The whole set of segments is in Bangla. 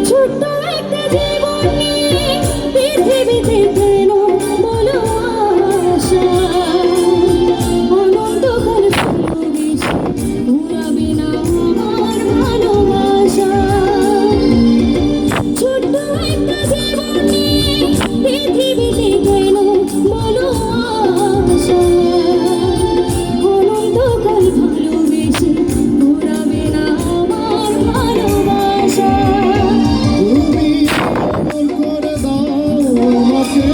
ছোট্ট একটা জীবন নিয়ে পৃথিবীতে কেন বলো আশা, অনন্তকাল ভালোবেসে ঘুরাবে না আমার ভালোবাসা। ছোট্ট একটা জীবন নিয়ে পৃথিবীতে কেন বলো আশা, অনন্তকাল ভালোবেসে ঘুরাবে না আমার ভালোবাসা। তুমি আমল করে দাও আমাকে,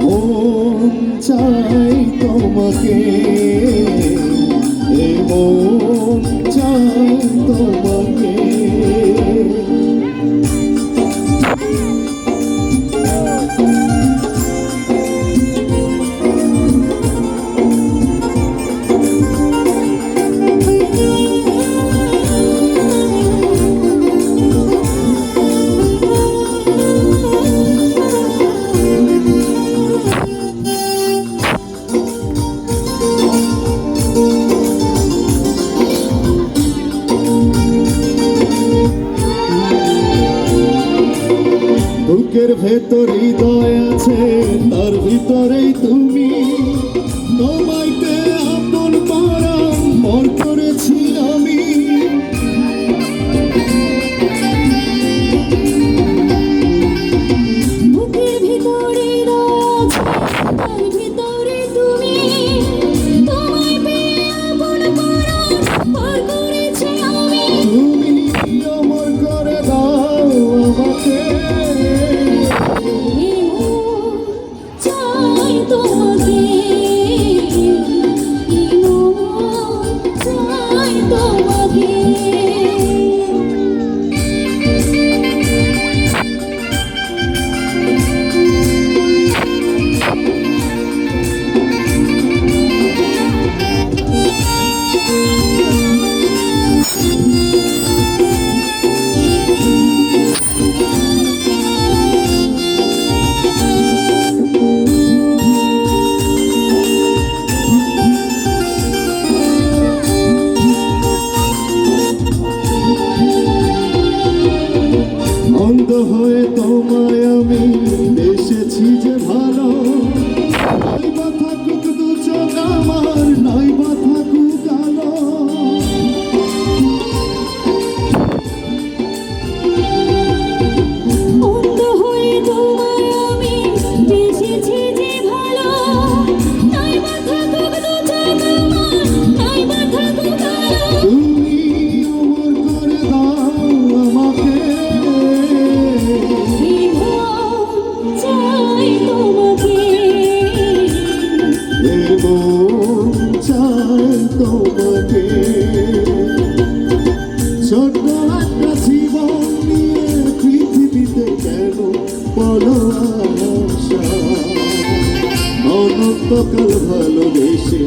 মন চাই তোমাকে, এ মন চাই তোমাকে। বুকের ভেতর হৃদয় আছে, তার ভিতরেই তুমি, তোমাইতে আপন পরাণ মর করেছি আমি। বুকের ভিতরে আছে, তার ভিতরে তুমি, তোমায় পেয়ে আপন পরাণ পার করেছি আমি। তুমি অমর করে দাও আমাকে, চাই তোমাকে, চাই তোমাকে। অন্ধ হয়ে তোমায় আমি এসেছি যে ভালো, নাই বা থাকুক দু চোখ আমার, নাই বা থাকুক আলো। অন্ধ হয়ে তোমায় আমি বেসেছি যে ভালো, নাই বা থাকুক দু চোখ আমার, নাই বা থাকুক আলো। তুমি অমর করে দাও আমাকে, চাই তোমাকে, এ মন চাই তোমাকে। ছোট্ট একটা জীবন নিয়ে পৃথিবীতে কেন বলো আশা, অনন্তকাল ভালোবেসে